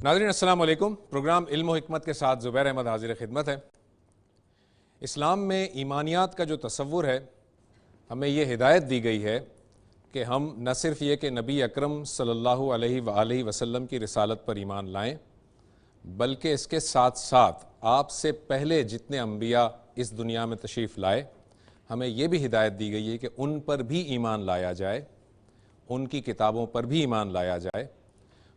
ناظرین السلام علیکم۔ پروگرام علم و حکمت کے ساتھ زبیر احمد حاضر خدمت ہے۔ اسلام میں ایمانیات کا جو تصور ہے، ہمیں یہ ہدایت دی گئی ہے کہ ہم نہ صرف یہ کہ نبی اکرم صلی اللہ علیہ وآلہ وسلم کی رسالت پر ایمان لائیں، بلکہ اس کے ساتھ ساتھ آپ سے پہلے جتنے انبیاء اس دنیا میں تشریف لائے، ہمیں یہ بھی ہدایت دی گئی ہے کہ ان پر بھی ایمان لایا جائے، ان کی کتابوں پر بھی ایمان لایا جائے۔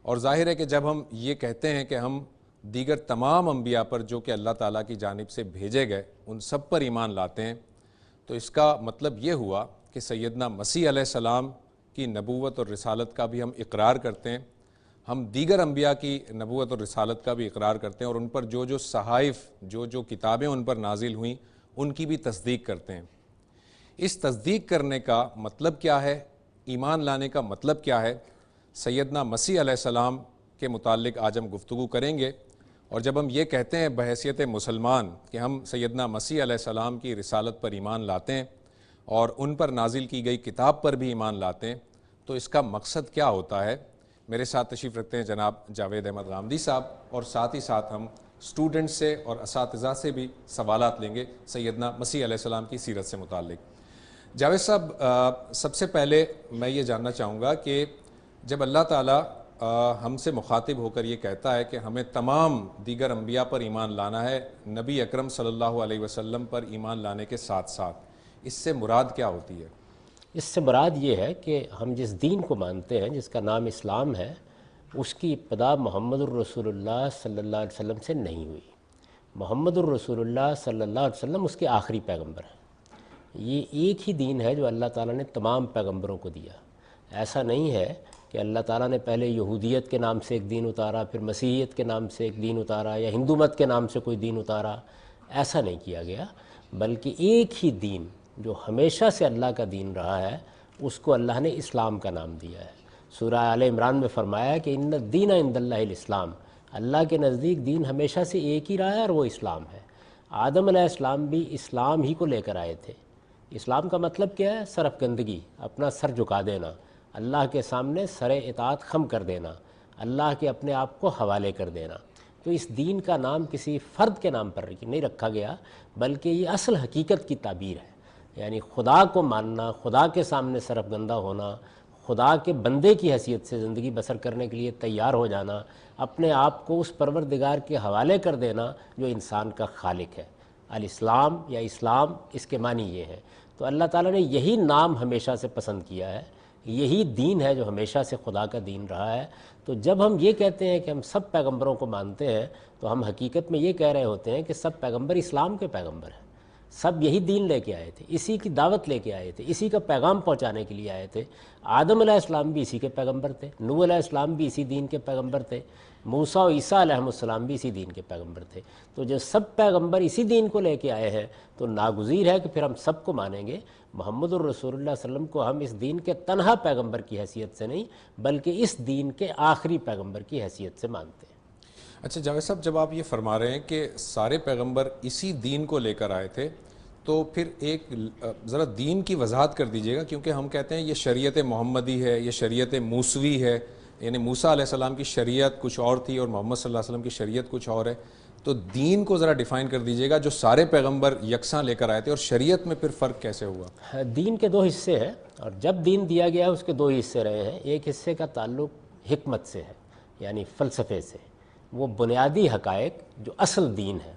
اور ظاہر ہے کہ جب ہم یہ کہتے ہیں کہ ہم دیگر تمام انبیاء پر جو کہ اللہ تعالیٰ کی جانب سے بھیجے گئے ان سب پر ایمان لاتے ہیں، تو اس کا مطلب یہ ہوا کہ سیدنا مسیح علیہ السلام کی نبوت اور رسالت کا بھی ہم اقرار کرتے ہیں، ہم دیگر انبیاء کی نبوت اور رسالت کا بھی اقرار کرتے ہیں، اور ان پر جو صحائف جو کتابیں ان پر نازل ہوئیں ان کی بھی تصدیق کرتے ہیں۔ اس تصدیق کرنے کا مطلب کیا ہے، ایمان لانے کا مطلب کیا ہے، سیدنا مسیح علیہ السلام کے متعلق آج ہم گفتگو کریں گے۔ اور جب ہم یہ کہتے ہیں بحیثیت مسلمان کہ ہم سیدنا مسیح علیہ السلام کی رسالت پر ایمان لاتے ہیں اور ان پر نازل کی گئی کتاب پر بھی ایمان لاتے ہیں، تو اس کا مقصد کیا ہوتا ہے؟ میرے ساتھ تشریف رکھتے ہیں جناب جاوید احمد غامدی صاحب، اور ساتھ ہی ساتھ ہم اسٹوڈنٹ سے اور اساتذہ سے بھی سوالات لیں گے سیدنا مسیح علیہ السلام کی سیرت سے متعلق۔ جاوید صاحب، سب سے پہلے میں یہ جاننا چاہوں گا کہ جب اللہ تعالیٰ ہم سے مخاطب ہو کر یہ کہتا ہے کہ ہمیں تمام دیگر انبیاء پر ایمان لانا ہے، نبی اکرم صلی اللہ علیہ وسلم پر ایمان لانے کے ساتھ ساتھ، اس سے مراد کیا ہوتی ہے؟ اس سے مراد یہ ہے کہ ہم جس دین کو مانتے ہیں، جس کا نام اسلام ہے، اس کی ابتدا محمد الرسول اللہ صلی اللہ علیہ وسلم سے نہیں ہوئی۔ محمد الرسول اللہ صلی اللہ علیہ وسلم اس کے آخری پیغمبر ہیں۔ یہ ایک ہی دین ہے جو اللہ تعالیٰ نے تمام پیغمبروں کو دیا۔ ایسا نہیں ہے کہ اللہ تعالیٰ نے پہلے یہودیت کے نام سے ایک دین اتارا، پھر مسیحیت کے نام سے ایک دین اتارا، یا ہندو مت کے نام سے کوئی دین اتارا۔ ایسا نہیں کیا گیا، بلکہ ایک ہی دین جو ہمیشہ سے اللہ کا دین رہا ہے، اس کو اللہ نے اسلام کا نام دیا ہے۔ سورہ آل عمران میں فرمایا کہ ان الدین عند اللہ الاسلام، اللہ کے نزدیک دین ہمیشہ سے ایک ہی رہا ہے اور وہ اسلام ہے۔ آدم علیہ السلام بھی اسلام ہی کو لے کر آئے تھے۔ اسلام کا مطلب کیا ہے؟ سر افکندگی، اپنا سر جھکا دینا، اللہ کے سامنے سر اطاعت خم کر دینا، اللہ کے اپنے آپ کو حوالے کر دینا۔ تو اس دین کا نام کسی فرد کے نام پر نہیں رکھا گیا، بلکہ یہ اصل حقیقت کی تعبیر ہے، یعنی خدا کو ماننا، خدا کے سامنے سر افکندہ ہونا، خدا کے بندے کی حیثیت سے زندگی بسر کرنے کے لیے تیار ہو جانا، اپنے آپ کو اس پروردگار کے حوالے کر دینا جو انسان کا خالق ہے۔ الاسلام یا اسلام، اس کے معنی یہ ہے۔ تو اللہ تعالیٰ نے یہی نام ہمیشہ سے پسند کیا ہے، یہی دین ہے جو ہمیشہ سے خدا کا دین رہا ہے۔ تو جب ہم یہ کہتے ہیں کہ ہم سب پیغمبروں کو مانتے ہیں، تو ہم حقیقت میں یہ کہہ رہے ہوتے ہیں کہ سب پیغمبر اسلام کے پیغمبر ہیں، سب یہی دین لے کے آئے تھے، اسی کی دعوت لے کے آئے تھے، اسی کا پیغام پہنچانے کے لیے آئے تھے۔ آدم علیہ السلام بھی اسی کے پیغمبر تھے، نوح علیہ السلام بھی اسی دین کے پیغمبر تھے، موسیٰ و عیسیٰ علیہ السلام بھی اسی دین کے پیغمبر تھے۔ تو جو سب پیغمبر اسی دین کو لے کے آئے ہیں، تو ناگزیر ہے کہ پھر ہم سب کو مانیں گے۔ محمد الرسول اللہ صلی اللہ علیہ وسلم کو ہم اس دین کے تنہا پیغمبر کی حیثیت سے نہیں، بلکہ اس دین کے آخری پیغمبر کی حیثیت سے مانتے ہیں۔ اچھا جاوید صاحب، جب آپ یہ فرما رہے ہیں کہ سارے پیغمبر اسی دین کو لے کر آئے تھے، تو پھر ایک ذرا دین کی وضاحت کر دیجیے گا، کیونکہ ہم کہتے ہیں یہ شریعت محمدی ہے، یہ شریعت موسوی ہے، یعنی موسیٰ علیہ السلام کی شریعت کچھ اور تھی اور محمد صلی اللہ علیہ وسلم کی شریعت کچھ اور ہے۔ تو دین کو ذرا ڈیفائن کر دیجیے گا، جو سارے پیغمبر یکساں لے کر آئے تھے، اور شریعت میں پھر فرق کیسے ہوا؟ دین کے دو حصے ہیں، اور جب دین دیا گیا اس کے دو حصے رہے ہیں۔ ایک حصے کا تعلق حکمت سے ہے، یعنی فلسفے سے، وہ بنیادی حقائق جو اصل دین ہے،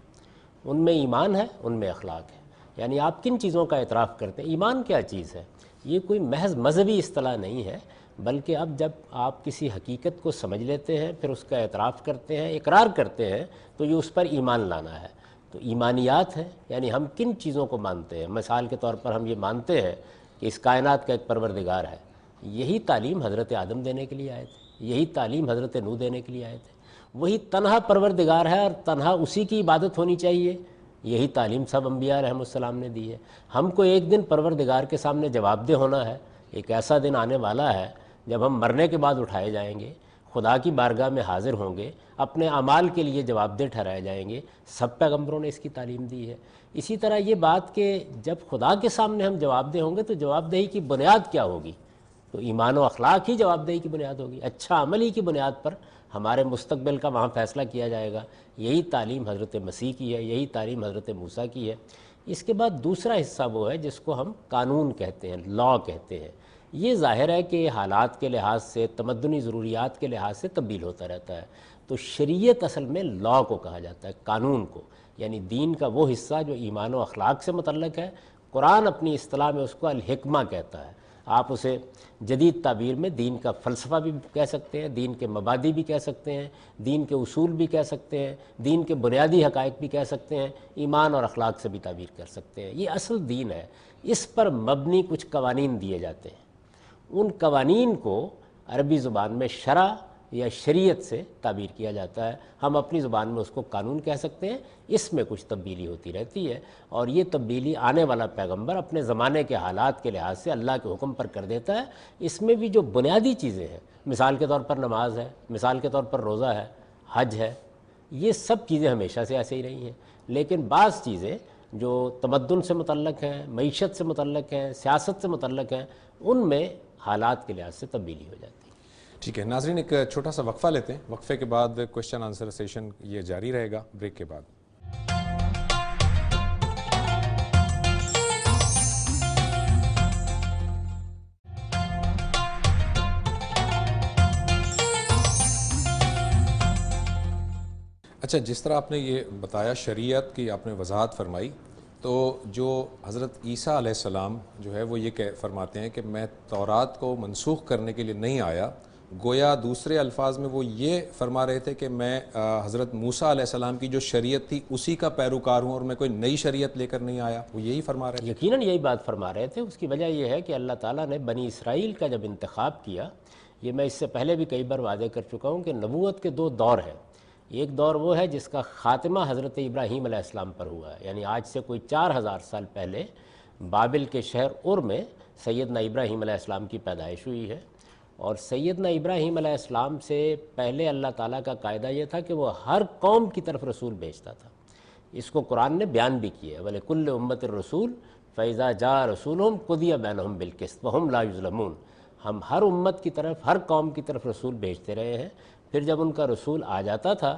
ان میں ایمان ہے، ان میں اخلاق ہے۔ یعنی آپ کن چیزوں کا اعتراف کرتے ہیں، ایمان کیا چیز ہے؟ یہ کوئی محض مذہبی اصطلاح نہیں ہے، بلکہ اب جب آپ کسی حقیقت کو سمجھ لیتے ہیں، پھر اس کا اعتراف کرتے ہیں، اقرار کرتے ہیں، تو یہ اس پر ایمان لانا ہے۔ تو ایمانیات ہیں، یعنی ہم کن چیزوں کو مانتے ہیں۔ مثال کے طور پر ہم یہ مانتے ہیں کہ اس کائنات کا ایک پروردگار ہے۔ یہی تعلیم حضرت آدم دینے کے لیے آئے تھے، یہی تعلیم حضرت نوح دینے کے لیے آئے تھے۔ وہی تنہا پروردگار ہے اور تنہا اسی کی عبادت ہونی چاہیے، یہی تعلیم سب انبیاء رحمۃ السلام نے دی ہے۔ ہم کو ایک دن پروردگار کے سامنے جواب دہ ہونا ہے۔ ایک ایسا دن آنے والا ہے جب ہم مرنے کے بعد اٹھائے جائیں گے، خدا کی بارگاہ میں حاضر ہوں گے، اپنے اعمال کے لیے جواب دہ ٹھہرائے جائیں گے۔ سب پیغمبروں نے اس کی تعلیم دی ہے۔ اسی طرح یہ بات کہ جب خدا کے سامنے ہم جواب دہ ہوں گے، تو جواب دہی کی بنیاد کیا ہوگی؟ تو ایمان و اخلاق ہی جواب دہی کی بنیاد ہوگی، اچھا عمل ہی کی بنیاد پر ہمارے مستقبل کا وہاں فیصلہ کیا جائے گا۔ یہی تعلیم حضرت مسیح کی ہے، یہی تعلیم حضرت موسیٰ کی ہے۔ اس کے بعد دوسرا حصہ وہ ہے جس کو ہم قانون کہتے ہیں، لا کہتے ہیں۔ یہ ظاہر ہے کہ حالات کے لحاظ سے، تمدنی ضروریات کے لحاظ سے تبدیل ہوتا رہتا ہے۔ تو شریعت اصل میں لا کو کہا جاتا ہے، قانون کو، یعنی دین کا وہ حصہ جو ایمان و اخلاق سے متعلق ہے۔ قرآن اپنی اصطلاح میں اس کو الحکمہ کہتا ہے۔ آپ اسے جدید تعبیر میں دین کا فلسفہ بھی کہہ سکتے ہیں، دین کے مبادی بھی کہہ سکتے ہیں، دین کے اصول بھی کہہ سکتے ہیں، دین کے بنیادی حقائق بھی کہہ سکتے ہیں، ایمان اور اخلاق سے بھی تعبیر کر سکتے ہیں۔ یہ اصل دین ہے۔ اس پر مبنی کچھ قوانین دیے جاتے ہیں۔ ان قوانین کو عربی زبان میں شرع یا شریعت سے تعبیر کیا جاتا ہے۔ ہم اپنی زبان میں اس کو قانون کہہ سکتے ہیں۔ اس میں کچھ تبدیلی ہوتی رہتی ہے، اور یہ تبدیلی آنے والا پیغمبر اپنے زمانے کے حالات کے لحاظ سے اللہ کے حکم پر کر دیتا ہے۔ اس میں بھی جو بنیادی چیزیں ہیں، مثال کے طور پر نماز ہے، مثال کے طور پر روزہ ہے، حج ہے، یہ سب چیزیں ہمیشہ سے ایسے ہی رہی ہیں۔ لیکن بعض چیزیں جو تمدن سے متعلق ہیں، معیشت سے متعلق ہیں، سیاست سے متعلق ہیں، ان میں حالات کے لحاظ سے تبدیلی ہو جاتی ہے۔ ٹھیک ہے ناظرین، ایک چھوٹا سا وقفہ لیتے ہیں، وقفے کے بعد کوشچن آنسر سیشن یہ جاری رہے گا بریک کے بعد۔ اچھا، جس طرح آپ نے یہ بتایا، شریعت کی آپ نے وضاحت فرمائی، تو جو حضرت عیسیٰ علیہ السلام جو ہے وہ یہ فرماتے ہیں کہ میں تورات کو منسوخ کرنے کے لیے نہیں آیا، گویا دوسرے الفاظ میں وہ یہ فرما رہے تھے کہ میں حضرت موسیٰ علیہ السلام کی جو شریعت تھی اسی کا پیروکار ہوں اور میں کوئی نئی شریعت لے کر نہیں آیا، وہ یہی فرما رہے تھے؟ یقیناً یہی بات فرما رہے تھے۔ اس کی وجہ یہ ہے کہ اللہ تعالیٰ نے بنی اسرائیل کا جب انتخاب کیا، یہ میں اس سے پہلے بھی کئی بار واضح کر چکا ہوں کہ نبوت کے دو دور ہیں۔ ایک دور وہ ہے جس کا خاتمہ حضرت ابراہیم علیہ السلام پر ہوا ہے، یعنی آج سے کوئی 4000 سال پہلے بابل کے شہر ار میں سیدنا ابراہیم علیہ السلام کی پیدائش ہوئی ہے۔ اور سیدنا ابراہیم علیہ السلام سے پہلے اللہ تعالیٰ کا قاعدہ یہ تھا کہ وہ ہر قوم کی طرف رسول بھیجتا تھا۔ اس کو قرآن نے بیان بھی کیا ہے، وَلِكُلِّ أُمَّةٍ رَسُولٌ فَإِذَا جَاءَ رَسُولُهُمْ قُضِيَ بَيْنَهُمْ بِالْقِسْطِ وَهُمْ لَا يُظْلَمُونَ۔ ہم ہر امت کی طرف، ہر قوم کی طرف رسول بھیجتے رہے ہیں، پھر جب ان کا رسول آ جاتا تھا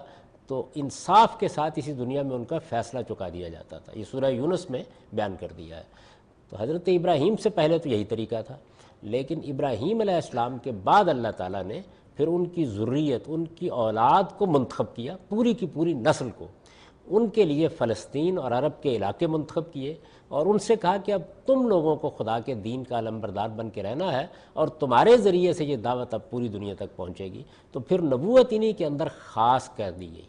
تو انصاف کے ساتھ اسی دنیا میں ان کا فیصلہ چکا دیا جاتا تھا۔ یہ سورہ یونس میں بیان کر دیا ہے۔ تو حضرت ابراہیم سے پہلے تو یہی طریقہ تھا، لیکن ابراہیم علیہ السلام کے بعد اللہ تعالیٰ نے پھر ان کی ذریت، ان کی اولاد کو منتخب کیا، پوری کی پوری نسل کو۔ ان کے لیے فلسطین اور عرب کے علاقے منتخب کیے، اور ان سے کہا کہ اب تم لوگوں کو خدا کے دین کا علمبردار بن کے رہنا ہے، اور تمہارے ذریعے سے یہ دعوت اب پوری دنیا تک پہنچے گی۔ تو پھر نبوت انہی کے اندر خاص کر دی گئی،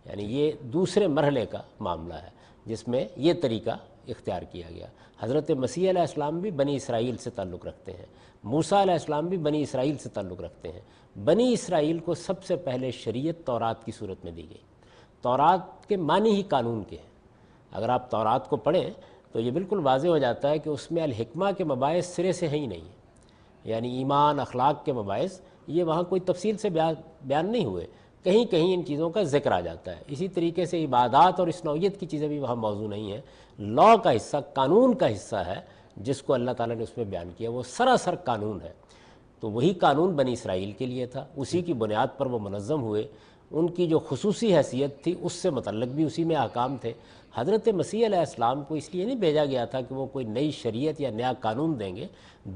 یعنی یہ دوسرے مرحلے کا معاملہ ہے جس میں یہ طریقہ اختیار کیا گیا۔ حضرت مسیح علیہ السلام بھی بنی اسرائیل سے تعلق رکھتے ہیں، موسیٰ علیہ السلام بھی بنی اسرائیل سے تعلق رکھتے ہیں۔ بنی اسرائیل کو سب سے پہلے شریعت تورات کی صورت میں دی گئی۔ تورات کے معنی ہی قانون کے ہیں۔ اگر آپ تورات کو پڑھیں تو یہ بالکل واضح ہو جاتا ہے کہ اس میں الحکمہ کے مباحث سرے سے ہیں ہی نہیں، یعنی ایمان، اخلاق کے مباحث یہ وہاں کوئی تفصیل سے بیان نہیں ہوئے، کہیں کہیں ان چیزوں کا ذکر آ جاتا ہے۔ اسی طریقے سے عبادات اور اس نوعیت کی چیزیں بھی وہاں موضوع نہیں ہیں۔ لا کا حصہ، قانون کا حصہ ہے جس کو اللہ تعالیٰ نے اس میں بیان کیا، وہ سراسر قانون ہے۔ تو وہی قانون بنی اسرائیل کے لیے تھا، اسی کی بنیاد پر وہ منظم ہوئے۔ ان کی جو خصوصی حیثیت تھی اس سے متعلق بھی اسی میں احکام تھے۔ حضرت مسیح علیہ السلام کو اس لیے نہیں بھیجا گیا تھا کہ وہ کوئی نئی شریعت یا نیا قانون دیں گے،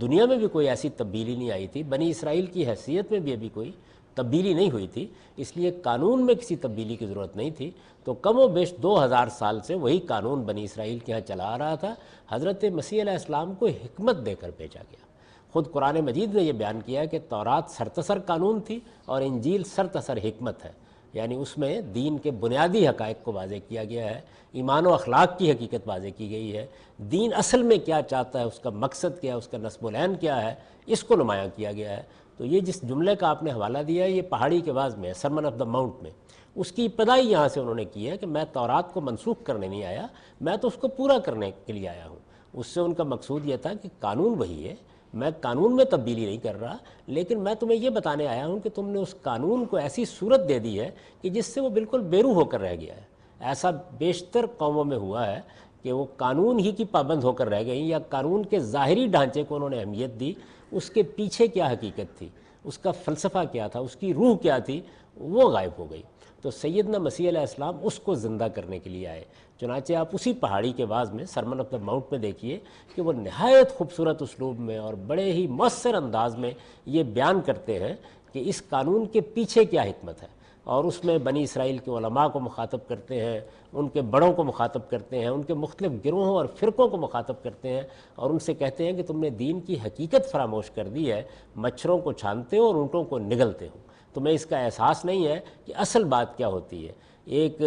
دنیا میں بھی کوئی ایسی تبدیلی نہیں آئی تھی، بنی اسرائیل کی حیثیت میں بھی ابھی کوئی تبدیلی نہیں ہوئی تھی، اس لیے قانون میں کسی تبدیلی کی ضرورت نہیں تھی۔ تو کم و بیش 2000 سال سے وہی قانون بنی اسرائیل کے ہاں چلا آ رہا تھا۔ حضرت مسیح علیہ السلام کو حکمت دے کر بھیجا گیا۔ خود قرآن مجید نے یہ بیان کیا کہ تورات سرتسر قانون تھی اور انجیل سرتسر حکمت ہے، یعنی اس میں دین کے بنیادی حقائق کو واضح کیا گیا ہے، ایمان و اخلاق کی حقیقت واضح کی گئی ہے، دین اصل میں کیا چاہتا ہے، اس کا مقصد کیا ہے، اس کا نصب العین کیا ہے، اس کو نمایاں کیا گیا ہے۔ تو یہ جس جملے کا آپ نے حوالہ دیا ہے یہ پہاڑی کے بعض میں ہے، سرمن آف دا ماؤنٹ میں، اس کی ابتدائی یہاں سے انہوں نے کی ہے کہ میں تورات کو منسوخ کرنے نہیں آیا، میں تو اس کو پورا کرنے کے لیے آیا ہوں۔ اس سے ان کا مقصود یہ تھا کہ قانون وہی ہے، میں قانون میں تبدیلی نہیں کر رہا، لیکن میں تمہیں یہ بتانے آیا ہوں کہ تم نے اس قانون کو ایسی صورت دے دی ہے کہ جس سے وہ بالکل بے روح ہو کر رہ گیا ہے۔ ایسا بیشتر قوموں میں ہوا ہے کہ وہ قانون ہی کی پابند ہو کر رہ گئیں، یا قانون کے ظاہری ڈھانچے کو انہوں نے اہمیت دی، اس کے پیچھے کیا حقیقت تھی، اس کا فلسفہ کیا تھا، اس کی روح کیا تھی، وہ غائب ہو گئی۔ تو سیدنا مسیح علیہ السلام اس کو زندہ کرنے کے لیے آئے۔ چنانچہ آپ اسی پہاڑی کے بعض میں سرمن آف دا ماؤنٹ میں دیکھیے کہ وہ نہایت خوبصورت اسلوب میں اور بڑے ہی مؤثر انداز میں یہ بیان کرتے ہیں کہ اس قانون کے پیچھے کیا حکمت ہے، اور اس میں بنی اسرائیل کے علماء کو مخاطب کرتے ہیں، ان کے بڑوں کو مخاطب کرتے ہیں، ان کے مختلف گروہوں اور فرقوں کو مخاطب کرتے ہیں، اور ان سے کہتے ہیں کہ تم نے دین کی حقیقت فراموش کر دی ہے، مچھروں کو چھانتے ہو اور اونٹوں کو نگلتے ہو، تمہیں اس کا احساس نہیں ہے کہ اصل بات کیا ہوتی ہے۔ ایک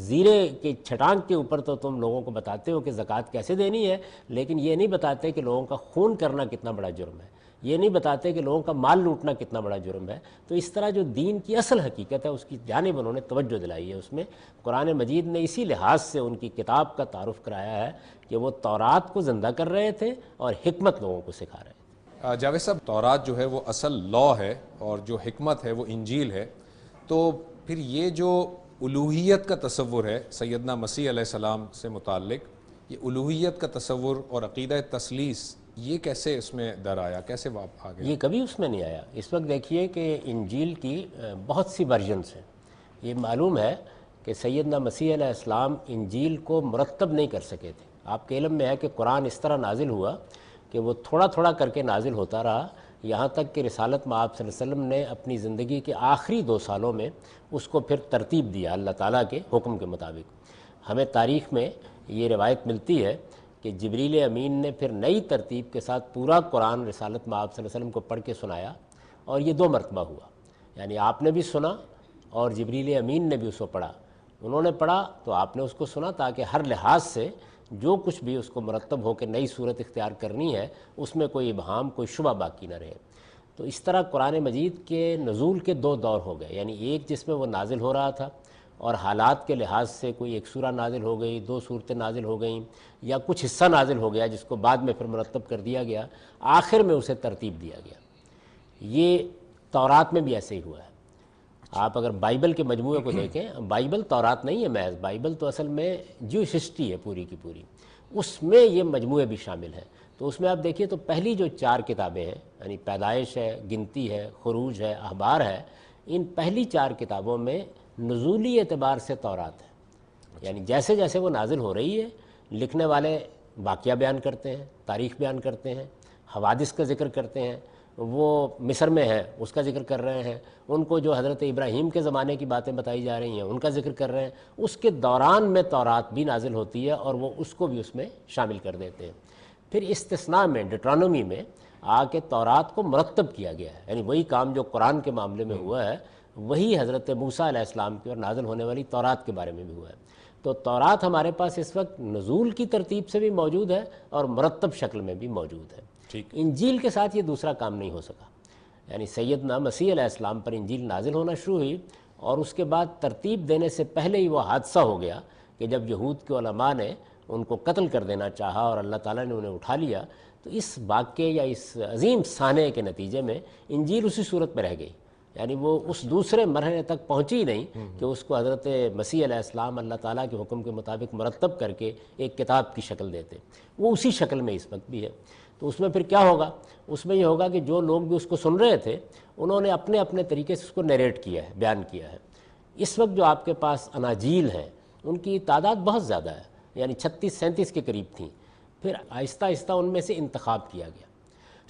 زیرے کے چھٹانگ کے اوپر تو تم لوگوں کو بتاتے ہو کہ زکوٰۃ کیسے دینی ہے، لیکن یہ نہیں بتاتے کہ لوگوں کا خون کرنا کتنا بڑا جرم ہے، یہ نہیں بتاتے کہ لوگوں کا مال لوٹنا کتنا بڑا جرم ہے۔ تو اس طرح جو دین کی اصل حقیقت ہے اس کی جانب انہوں نے توجہ دلائی ہے۔ اس میں قرآن مجید نے اسی لحاظ سے ان کی کتاب کا تعارف کرایا ہے کہ وہ تورات کو زندہ کر رہے تھے اور حکمت لوگوں کو سکھا رہے تھے۔ جاوید صاحب، تورات جو ہے وہ اصل لا ہے اور جو حکمت ہے وہ انجیل ہے، تو پھر یہ جو الوہیت کا تصور ہے سیدنا مسیح علیہ السلام سے متعلق، یہ الوہیت کا تصور اور عقیدہ تثلیث، یہ کیسے اس میں در آیا، کیسے آ گیا؟ یہ کبھی اس میں نہیں آیا۔ اس وقت دیکھیے کہ انجیل کی بہت سی ورژنس ہیں۔ یہ معلوم ہے کہ سیدنا مسیح علیہ السلام انجیل کو مرتب نہیں کر سکے تھے۔ آپ کے علم میں ہے کہ قرآن اس طرح نازل ہوا کہ وہ تھوڑا تھوڑا کر کے نازل ہوتا رہا، یہاں تک کہ رسالت میں آپ صلی اللہ علیہ وسلم نے اپنی زندگی کے آخری 2 سالوں میں اس کو پھر ترتیب دیا اللہ تعالیٰ کے حکم کے مطابق۔ ہمیں تاریخ میں یہ روایت ملتی ہے کہ جبریل امین نے پھر نئی ترتیب کے ساتھ پورا قرآن رسالت میں آپ صلی اللہ علیہ وسلم کو پڑھ کے سنایا، اور یہ 2 مرتبہ ہوا، یعنی آپ نے بھی سنا اور جبریل امین نے بھی اس کو پڑھا۔ انہوں نے پڑھا تو آپ نے اس کو سنا، تاکہ ہر لحاظ سے جو کچھ بھی اس کو مرتب ہو کے نئی صورت اختیار کرنی ہے اس میں کوئی ابہام، کوئی شبہ باقی نہ رہے۔ تو اس طرح قرآن مجید کے نزول کے 2 دور ہو گئے، یعنی ایک جس میں وہ نازل ہو رہا تھا اور حالات کے لحاظ سے کوئی ایک سورہ نازل ہو گئی، 2 صورتیں نازل ہو گئیں، یا کچھ حصہ نازل ہو گیا جس کو بعد میں پھر مرتب کر دیا گیا، آخر میں اسے ترتیب دیا گیا۔ یہ تورات میں بھی ایسے ہی ہوا ہے۔ آپ اگر بائبل کے مجموعے کو دیکھیں، بائبل تورات نہیں ہے محض، بائبل تو اصل میں جوش ہسٹری ہے پوری کی پوری، اس میں یہ مجموعے بھی شامل ہیں۔ تو اس میں آپ دیکھیے تو پہلی جو 4 کتابیں ہیں، یعنی پیدائش ہے، گنتی ہے، خروج ہے، اخبار ہے، ان پہلی 4 کتابوں میں نزولی اعتبار سے تورات ہے، یعنی جیسے جیسے وہ نازل ہو رہی ہے لکھنے والے واقعہ بیان کرتے ہیں، تاریخ بیان کرتے ہیں، حوادث کا ذکر کرتے ہیں، وہ مصر میں ہے اس کا ذکر کر رہے ہیں، ان کو جو حضرت ابراہیم کے زمانے کی باتیں بتائی جا رہی ہیں ان کا ذکر کر رہے ہیں، اس کے دوران میں تورات بھی نازل ہوتی ہے اور وہ اس کو بھی اس میں شامل کر دیتے ہیں۔ پھر استثناء میں ڈیٹرانومی میں آ کے تورات کو مرتب کیا گیا ہے، یعنی وہی کام جو قرآن کے معاملے میں ہوا ہے وہی حضرت موسیٰ علیہ السلام کی اور نازل ہونے والی تورات کے بارے میں بھی ہوا ہے۔ تو تورات ہمارے پاس اس وقت نزول کی ترتیب سے بھی موجود ہے اور مرتب شکل میں بھی موجود ہے۔ انجیل کے ساتھ یہ دوسرا کام نہیں ہو سکا، یعنی سیدنا مسیح علیہ السلام پر انجیل نازل ہونا شروع ہوئی اور اس کے بعد ترتیب دینے سے پہلے ہی وہ حادثہ ہو گیا کہ جب یہود کے علماء نے ان کو قتل کر دینا چاہا اور اللہ تعالیٰ نے انہیں اٹھا لیا، تو اس واقعے یا اس عظیم سانحے کے نتیجے میں انجیل اسی صورت میں رہ گئی، یعنی وہ اس دوسرے مرحلے تک پہنچی ہی نہیں کہ اس کو حضرت مسیح علیہ السلام اللہ تعالیٰ کے حکم کے مطابق مرتب کر کے ایک کتاب کی شکل دیتے، وہ اسی شکل میں اس وقت بھی ہے۔ تو اس میں پھر کیا ہوگا؟ اس میں یہ ہوگا کہ جو لوگ بھی اس کو سن رہے تھے انہوں نے اپنے اپنے طریقے سے اس کو نیریٹ کیا ہے، بیان کیا ہے۔ اس وقت جو آپ کے پاس اناجیل ہیں ان کی تعداد بہت زیادہ ہے، یعنی 36-37 کے قریب تھیں، پھر آہستہ آہستہ ان میں سے انتخاب کیا گیا۔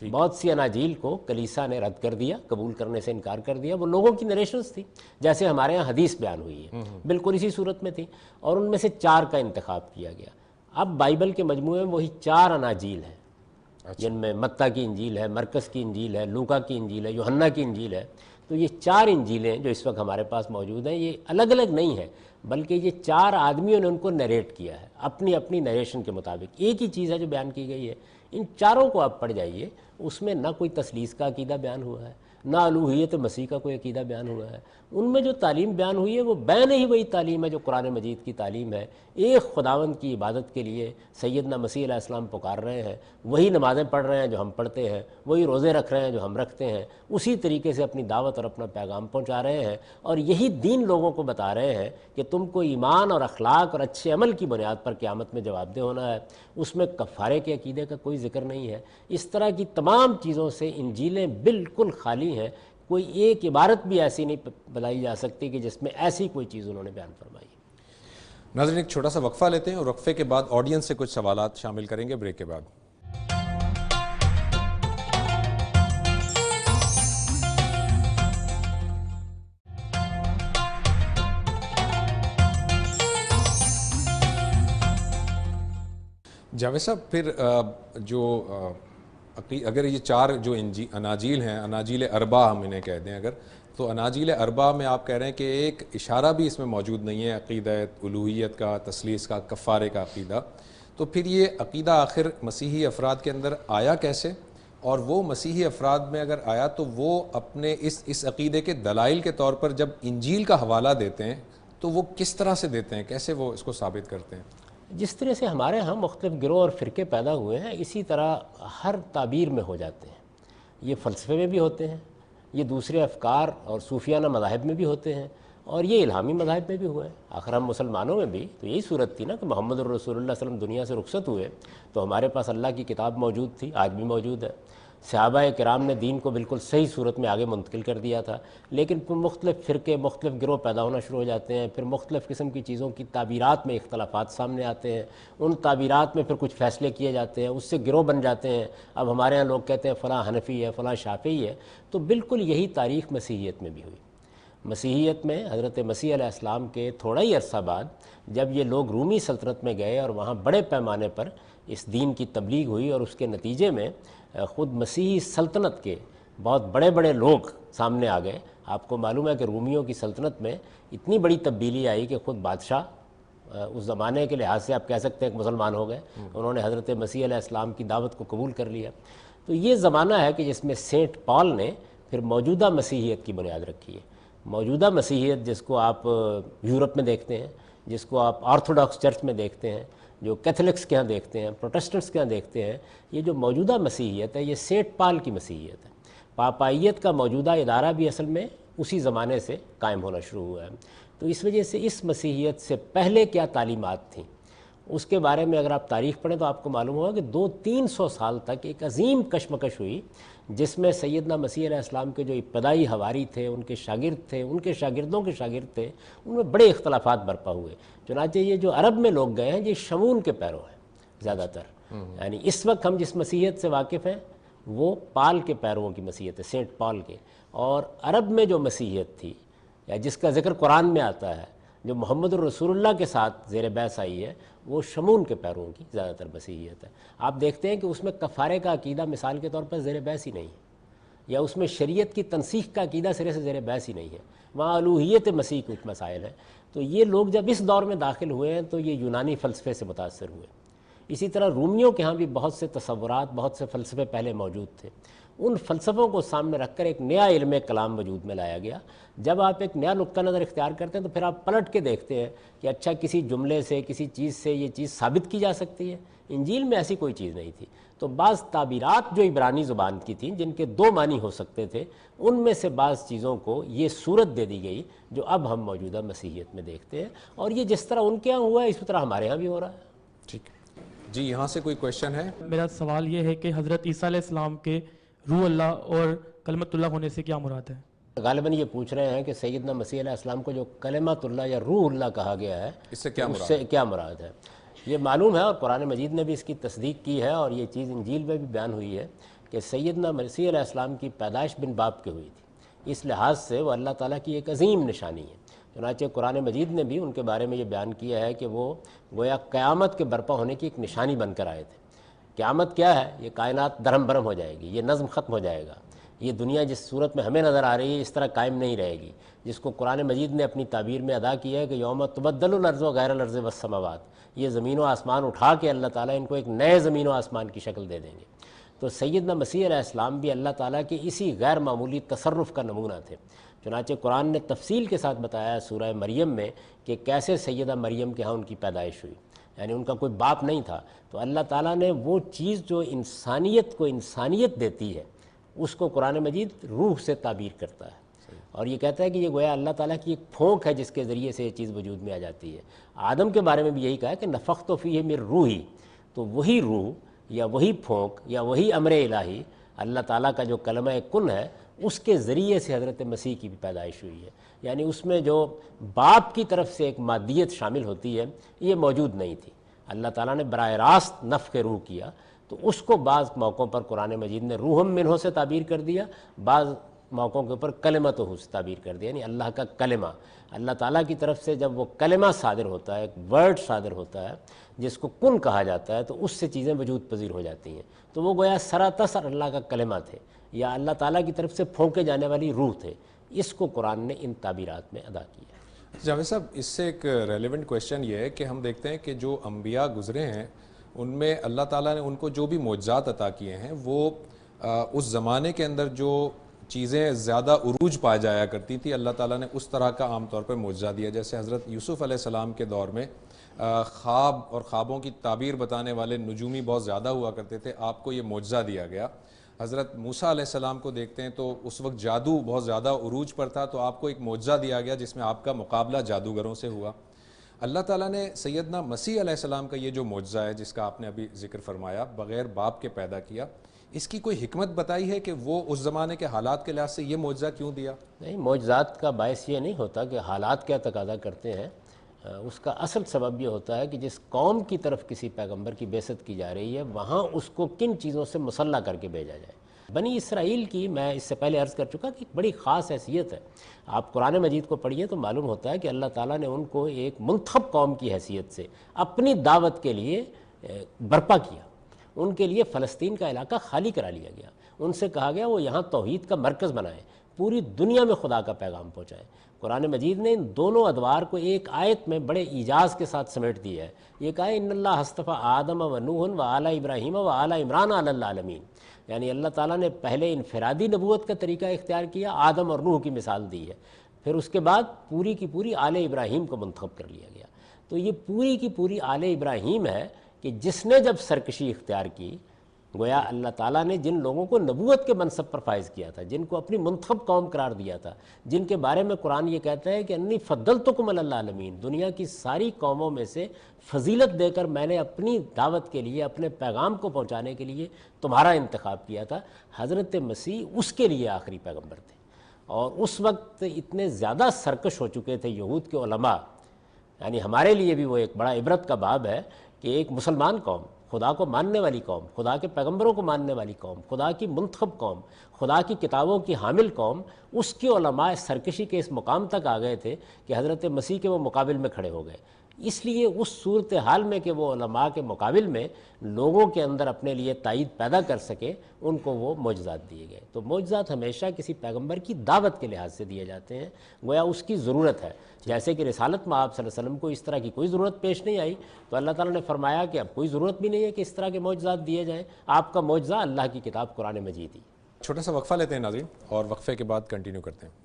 بہت سی اناجیل کو کلیسا نے رد کر دیا، قبول کرنے سے انکار کر دیا، وہ لوگوں کی نریشنز تھی، جیسے ہمارے ہاں حدیث بیان ہوئی ہے بالکل اسی صورت میں تھی، اور ان میں سے 4 کا انتخاب کیا گیا۔ اب بائبل کے مجموعے میں وہی 4 اناجیل ہیں، جن میں متی کی انجیل ہے، مرکز کی انجیل ہے، لوکا کی انجیل ہے، یوحنا کی انجیل ہے۔ تو یہ 4 انجیلیں جو اس وقت ہمارے پاس موجود ہیں یہ الگ الگ نہیں ہیں، بلکہ یہ 4 آدمیوں نے ان کو نیریٹ کیا ہے اپنی اپنی نیریشن کے مطابق، ایک ہی چیز ہے جو بیان کی گئی ہے۔ ان 4 کو آپ پڑھ جائیے، اس میں نہ کوئی تثلیث کا عقیدہ بیان ہوا ہے، نہ الوہیت مسیح کا کوئی عقیدہ بیان ہوا ہے۔ ان میں جو تعلیم بیان ہوئی ہے وہ بین ہی وہی تعلیم ہے جو قرآن مجید کی تعلیم ہے۔ ایک خداوند کی عبادت کے لیے سیدنا مسیح علیہ السلام پکار رہے ہیں، وہی نمازیں پڑھ رہے ہیں جو ہم پڑھتے ہیں، وہی روزے رکھ رہے ہیں جو ہم رکھتے ہیں، اسی طریقے سے اپنی دعوت اور اپنا پیغام پہنچا رہے ہیں، اور یہی دین لوگوں کو بتا رہے ہیں کہ تم کو ایمان اور اخلاق اور اچھے عمل کی بنیاد پر قیامت میں جواب دہ ہونا ہے۔ اس میں کفارے کے عقیدے کا کوئی ذکر نہیں ہے۔ اس طرح کی تمام چیزوں سے انجیلیں بالکل خالی ہیں کوئی ایک عبارت بھی ایسی نہیں بتائی جا سکتی کہ جس میں ایسی کوئی چیز انہوں نے بیان فرمائی۔ ناظرین ایک چھوٹا سا وقفہ لیتے ہیں اور وقفے کے بعد آڈینس سے کچھ سوالات شامل کریں گے بریک کے بعد۔ جاوید صاحب پھر جو اگر یہ چار جو اناجیل ہیں، اناجیل اربع ہم انہیں کہتے ہیں اگر، تو اناجیل اربع میں آپ کہہ رہے ہیں کہ ایک اشارہ بھی اس میں موجود نہیں ہے عقیدہ الوہیت کا، تثلیث کا، کفارے کا عقیدہ، تو پھر یہ عقیدہ آخر مسیحی افراد کے اندر آیا کیسے؟ اور وہ مسیحی افراد میں اگر آیا تو وہ اپنے اس عقیدے کے دلائل کے طور پر جب انجیل کا حوالہ دیتے ہیں تو وہ کس طرح سے دیتے ہیں، کیسے وہ اس کو ثابت کرتے ہیں؟ جس طرح سے ہمارے ہاں مختلف گروہ اور فرقے پیدا ہوئے ہیں، اسی طرح ہر تعبیر میں ہو جاتے ہیں۔ یہ فلسفے میں بھی ہوتے ہیں، یہ دوسرے افکار اور صوفیانہ مذاہب میں بھی ہوتے ہیں، اور یہ الہامی مذاہب میں بھی ہوئے ہیں۔ آخر ہم مسلمانوں میں بھی تو یہی صورت تھی نا کہ محمد الرسول اللہ صلی اللہ علیہ وسلم دنیا سے رخصت ہوئے تو ہمارے پاس اللہ کی کتاب موجود تھی، آج بھی موجود ہے۔ صحابہ کرام نے دین کو بالکل صحیح صورت میں آگے منتقل کر دیا تھا، لیکن پھر مختلف فرقے، مختلف گروہ پیدا ہونا شروع ہو جاتے ہیں، پھر مختلف قسم کی چیزوں کی تعبیرات میں اختلافات سامنے آتے ہیں، ان تعبیرات میں پھر کچھ فیصلے کیے جاتے ہیں، اس سے گروہ بن جاتے ہیں۔ اب ہمارے ہاں لوگ کہتے ہیں فلاں حنفی ہے، فلاں شافعی ہے، تو بالکل یہی تاریخ مسیحیت میں بھی ہوئی۔ مسیحیت میں حضرت مسیح علیہ السلام کے تھوڑا ہی عرصہ بعد جب یہ لوگ رومی سلطنت میں گئے اور وہاں بڑے پیمانے پر اس دین کی تبلیغ ہوئی، اور اس کے نتیجے میں خود مسیحی سلطنت کے بہت بڑے بڑے لوگ سامنے آ گئے۔ آپ کو معلوم ہے کہ رومیوں کی سلطنت میں اتنی بڑی تبدیلی آئی کہ خود بادشاہ اس زمانے کے لحاظ سے آپ کہہ سکتے ہیں کہ مسلمان ہو گئے، انہوں نے حضرت مسیح علیہ السلام کی دعوت کو قبول کر لیا۔ تو یہ زمانہ ہے کہ جس میں سینٹ پال نے پھر موجودہ مسیحیت کی بنیاد رکھی ہے۔ موجودہ مسیحیت جس کو آپ یورپ میں دیکھتے ہیں، جس کو آپ آرتھوڈاکس چرچ میں دیکھتے ہیں، جو کیتھولکس کے ہاں دیکھتے ہیں، پروٹسٹنٹس کے ہاں دیکھتے ہیں، یہ جو موجودہ مسیحیت ہے یہ سینٹ پال کی مسیحیت ہے۔ پاپائیت کا موجودہ ادارہ بھی اصل میں اسی زمانے سے قائم ہونا شروع ہوا ہے۔ تو اس وجہ سے اس مسیحیت سے پہلے کیا تعلیمات تھیں اس کے بارے میں اگر آپ تاریخ پڑھیں تو آپ کو معلوم ہوگا کہ 200-300 سال تک ایک عظیم کشمکش ہوئی، جس میں سیدنا مسیح علیہ السلام کے جو ابتدائی حواری تھے، ان کے شاگرد تھے، ان کے شاگردوں کے شاگرد تھے، ان میں بڑے اختلافات برپا ہوئے۔ چنانچہ یہ جو عرب میں لوگ گئے ہیں یہ شمون کے پیرو ہیں زیادہ تر، یعنی اس وقت ہم جس مسیحیت سے واقف ہیں وہ پال کے پیرووں کی مسیحیت ہے، سینٹ پال کے۔ اور عرب میں جو مسیحیت تھی یا جس کا ذکر قرآن میں آتا ہے، جو محمد الرسول اللہ کے ساتھ زیر بحث آئی ہے، وہ شمون کے پیرووں کی زیادہ تر مسیحیت ہے۔ آپ دیکھتے ہیں کہ اس میں کفارے کا عقیدہ مثال کے طور پر زیر بحث ہی نہیں ہے، یا اس میں شریعت کی تنسیخ کا عقیدہ سرے سے زیر بحث ہی نہیں ہے، وہاں الوہیت مسیح کے کچھ مسائل ہیں۔ تو یہ لوگ جب اس دور میں داخل ہوئے ہیں تو یہ یونانی فلسفے سے متاثر ہوئے۔ اسی طرح رومیوں کے ہاں بھی بہت سے تصورات، بہت سے فلسفے پہلے موجود تھے، ان فلسفوں کو سامنے رکھ کر ایک نیا علم کلام وجود میں لایا گیا۔ جب آپ ایک نیا نقطہ نظر اختیار کرتے ہیں تو پھر آپ پلٹ کے دیکھتے ہیں کہ اچھا کسی جملے سے، کسی چیز سے یہ چیز ثابت کی جا سکتی ہے۔ انجیل میں ایسی کوئی چیز نہیں تھی، تو بعض تعبیرات جو عبرانی زبان کی تھیں جن کے 2 معنی ہو سکتے تھے، ان میں سے بعض چیزوں کو یہ صورت دے دی گئی جو اب ہم موجودہ مسیحیت میں دیکھتے ہیں، اور یہ جس طرح ان کے ہاں ہوا ہے اسی طرح ہمارے ہاں بھی ہو رہا ہے۔ ٹھیک جی، یہاں سے کوئی کویشچن ہے؟ میرا سوال یہ ہے کہ حضرت عیسیٰ علیہ السلام کے روح اللہ اور کلمت اللہ ہونے سے کیا مراد ہے؟ غالباً یہ پوچھ رہے ہیں کہ سیدنا مسیح علیہ السلام کو جو کلمۃ اللہ یا روح اللہ کہا گیا ہے اس سے کیا مراد ہے؟ یہ معلوم ہے اور قرآن مجید نے بھی اس کی تصدیق کی ہے، اور یہ چیز انجیل میں بھی بیان ہوئی ہے کہ سیدنا مسیح علیہ السلام کی پیدائش بن باپ کے ہوئی تھی، اس لحاظ سے وہ اللہ تعالیٰ کی ایک عظیم نشانی ہے۔ چنانچہ قرآن مجید نے بھی ان کے بارے میں یہ بیان کیا ہے کہ وہ گویا قیامت کے برپا ہونے کی ایک نشانی بن کر آئے تھے۔ قیامت کیا ہے؟ یہ کائنات درہم برہم ہو جائے گی، یہ نظم ختم ہو جائے گا، یہ دنیا جس صورت میں ہمیں نظر آ رہی ہے اس طرح قائم نہیں رہے گی، جس کو قرآن مجید نے اپنی تعبیر میں ادا کیا ہے کہ یوم تبدل الارض غیر الارض والسماوات، یہ زمین و آسمان اٹھا کے اللہ تعالیٰ ان کو ایک نئے زمین و آسمان کی شکل دے دیں گے۔ تو سیدنا مسیح علیہ السلام بھی اللہ تعالیٰ کے اسی غیر معمولی تصرف کا نمونہ تھے۔ چنانچہ قرآن نے تفصیل کے ساتھ بتایا سورہ مریم میں کہ کیسے سیدہ مریم کے ہاں ان کی پیدائش ہوئی، یعنی ان کا کوئی باپ نہیں تھا۔ تو اللہ تعالیٰ نے وہ چیز جو انسانیت کو انسانیت دیتی ہے اس کو قرآن مجید روح سے تعبیر کرتا ہے، اور یہ کہتا ہے کہ یہ گویا اللہ تعالیٰ کی ایک پھونک ہے جس کے ذریعے سے یہ چیز وجود میں آ جاتی ہے۔ آدم کے بارے میں بھی یہی کہا ہے کہ نفخت فیہ من روحی، تو وہی روح یا وہی پھونک یا وہی امر الہی اللہ تعالیٰ کا جو کلمہ کن ہے اس کے ذریعے سے حضرت مسیح کی بھی پیدائش ہوئی ہے. یعنی اس میں جو باپ کی طرف سے ایک مادیت شامل ہوتی ہے یہ موجود نہیں تھی. اللہ تعالیٰ نے براہ راست نفخ روح کیا تو اس کو بعض موقعوں پر قرآن مجید نے روحم منہ سے تعبیر کر دیا، بعض موقعوں کے اوپر کلمۃ سے تعبیر کر دیا، یعنی اللہ کا کلمہ. اللہ تعالیٰ کی طرف سے جب وہ کلمہ صادر ہوتا ہے، ایک ورڈ صادر ہوتا ہے جس کو کن کہا جاتا ہے، تو اس سے چیزیں وجود پذیر ہو جاتی ہیں. تو وہ گویا سراتر اللہ کا کلمہ تھے یا اللہ تعالیٰ کی طرف سے پھونکے جانے والی روح تھے. اس کو قرآن نے ان تعبیرات میں ادا کیا. جاوید صاحب، اس سے ایک ریلیونٹ کویشچن یہ ہے کہ ہم دیکھتے ہیں کہ جو انبیاء گزرے ہیں ان میں اللہ تعالیٰ نے ان کو جو بھی معجزات عطا کیے ہیں وہ اس زمانے کے اندر جو چیزیں زیادہ عروج پا جایا کرتی تھی اللہ تعالیٰ نے اس طرح کا عام طور پر معجزہ دیا. جیسے حضرت یوسف علیہ السلام کے دور میں خواب اور خوابوں کی تعبیر بتانے والے نجومی بہت زیادہ ہوا کرتے تھے، آپ کو یہ معجزہ دیا گیا. حضرت موسیٰ علیہ السلام کو دیکھتے ہیں تو اس وقت جادو بہت زیادہ عروج پر تھا، تو آپ کو ایک معجزہ دیا گیا جس میں آپ کا مقابلہ جادوگروں سے ہوا. اللہ تعالیٰ نے سیدنا مسیح علیہ السلام کا یہ جو معجزہ ہے جس کا آپ نے ابھی ذکر فرمایا، بغیر باپ کے پیدا کیا، اس کی کوئی حکمت بتائی ہے کہ وہ اس زمانے کے حالات کے لحاظ سے یہ معجزہ کیوں دیا؟ نہیں، معجزات کا باعث یہ نہیں ہوتا کہ حالات کیا تقاضا کرتے ہیں. اس کا اصل سبب یہ ہوتا ہے کہ جس قوم کی طرف کسی پیغمبر کی بعثت کی جا رہی ہے وہاں اس کو کن چیزوں سے مسلح کر کے بھیجا جائے. بنی اسرائیل کی میں اس سے پہلے عرض کر چکا کہ ایک بڑی خاص حیثیت ہے. آپ قرآن مجید کو پڑھیے تو معلوم ہوتا ہے کہ اللہ تعالیٰ نے ان کو ایک منتخب قوم کی حیثیت سے اپنی دعوت کے لیے برپا کیا. ان کے لیے فلسطین کا علاقہ خالی کرا لیا گیا. ان سے کہا گیا وہ یہاں توحید کا مرکز بنائیں، پوری دنیا میں خدا کا پیغام پہنچائیں. قرآن مجید نے ان دونوں ادوار کو ایک آیت میں بڑے ایجاز کے ساتھ سمیٹ دیا ہے. یہ کہا ان اللہ اصطفیٰ آدم و نوح و آل ابراہیم و آل عمران علی العالمین. یعنی اللہ تعالیٰ نے پہلے انفرادی نبوت کا طریقہ اختیار کیا، آدم اور نوح کی مثال دی ہے، پھر اس کے بعد پوری کی پوری آل ابراہیم کو منتخب کر لیا گیا. تو یہ پوری کی پوری آل ابراہیم ہے کہ جس نے جب سرکشی اختیار کی، گویا اللہ تعالیٰ نے جن لوگوں کو نبوت کے منصب پر فائز کیا تھا، جن کو اپنی منتخب قوم قرار دیا تھا، جن کے بارے میں قرآن یہ کہتا ہے کہ انی فضلتکم علی العالمین، دنیا کی ساری قوموں میں سے فضیلت دے کر میں نے اپنی دعوت کے لیے، اپنے پیغام کو پہنچانے کے لیے تمہارا انتخاب کیا تھا. حضرت مسیح اس کے لیے آخری پیغمبر تھے. اور اس وقت اتنے زیادہ سرکش ہو چکے تھے یہود کے علماء، یعنی ہمارے لیے بھی وہ ایک بڑا عبرت کا باب ہے کہ ایک مسلمان قوم، خدا کو ماننے والی قوم، خدا کے پیغمبروں کو ماننے والی قوم، خدا کی منتخب قوم، خدا کی کتابوں کی حامل قوم، اس کے علماء سرکشی کے اس مقام تک آ گئے تھے کہ حضرت مسیح کے وہ مقابل میں کھڑے ہو گئے. اس لیے اس صورتحال میں کہ وہ علماء کے مقابل میں لوگوں کے اندر اپنے لیے تائید پیدا کر سکے، ان کو وہ معجزات دیے گئے. تو معجزات ہمیشہ کسی پیغمبر کی دعوت کے لحاظ سے دیے جاتے ہیں، گویا اس کی ضرورت ہے. جیسے کہ رسالت میں آپ صلی اللہ علیہ وسلم کو اس طرح کی کوئی ضرورت پیش نہیں آئی تو اللہ تعالیٰ نے فرمایا کہ اب کوئی ضرورت بھی نہیں ہے کہ اس طرح کے معجزات دیے جائیں. آپ کا معجزہ اللہ کی کتاب قرآن مجید ہی. چھوٹا سا وقفہ لیتے ہیں ناظرین اور وقفے کے بعد کنٹینیو کرتے ہیں.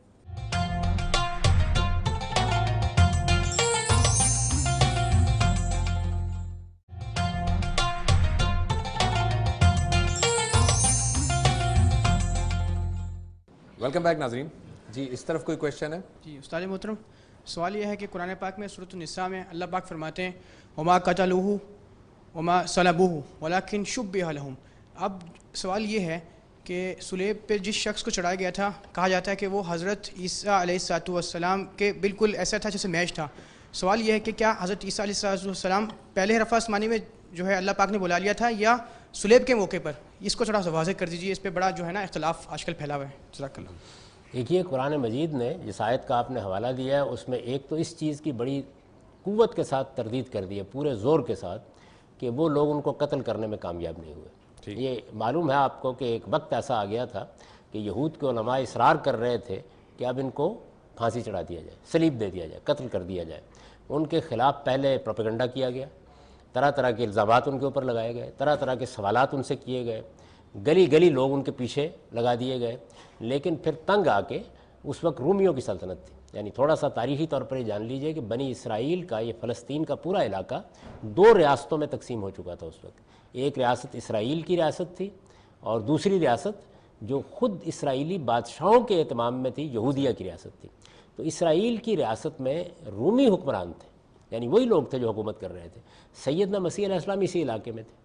ویلکم بیک ناظرین. جی اس طرف کوئی کویشچن ہے؟ جی استاد محترم، سوال یہ ہے کہ قرآن پاک میں سورۃ النساء میں اللہ پاک فرماتے ہیں وما قتلوہ وما صلبوہ ولکن شبہ لہم. اب سوال یہ ہے کہ صلیب پہ جس شخص کو چڑھایا گیا تھا کہا جاتا ہے کہ وہ حضرت عیسیٰ علیہ السلام کے بالکل ایسا تھا جیسے میچ تھا. سوال یہ ہے کہ کیا حضرت عیسیٰ علیہ السلام پہلے رفع آسمانی میں جو ہے اللہ پاک نے بلا لیا تھا یا صلیب کے موقع پر؟ اس کو تھوڑا سا واضح کر دیجیے، اس پہ بڑا جو ہے نا اختلاف آج کل پھیلا ہوا ہے. جزاک اللہ. دیکھیے قرآن مجید نے جس آیت کا آپ نے حوالہ دیا ہے اس میں ایک تو اس چیز کی بڑی قوت کے ساتھ تردید کر دی ہے، پورے زور کے ساتھ، کہ وہ لوگ ان کو قتل کرنے میں کامیاب نہیں ہوئے. یہ معلوم ہے آپ کو کہ ایک وقت ایسا آ گیا تھا کہ یہود کے علماء اصرار کر رہے تھے کہ اب ان کو پھانسی چڑھا دیا جائے، صلیب دے دیا جائے، قتل کر دیا جائے. ان کے خلاف پہلے پروپیگنڈا کیا گیا، طرح طرح کے الزامات ان کے اوپر لگائے گئے، طرح طرح کے سوالات ان سے کیے گئے، گلی گلی لوگ ان کے پیچھے لگا دیے گئے. لیکن پھر تنگ آ کے اس وقت رومیوں کی سلطنت تھی. یعنی تھوڑا سا تاریخی طور پر یہ جان لیجئے کہ بنی اسرائیل کا یہ فلسطین کا پورا علاقہ 2 ریاستوں میں تقسیم ہو چکا تھا اس وقت. ایک ریاست اسرائیل کی ریاست تھی اور دوسری ریاست جو خود اسرائیلی بادشاہوں کے اہتمام میں تھی یہودیہ کی ریاست تھی. تو اسرائیل کی ریاست میں رومی حکمران تھے، یعنی وہی لوگ تھے جو حکومت کر رہے تھے. سیدنا مسیح علیہ السلام اسی علاقے میں تھے.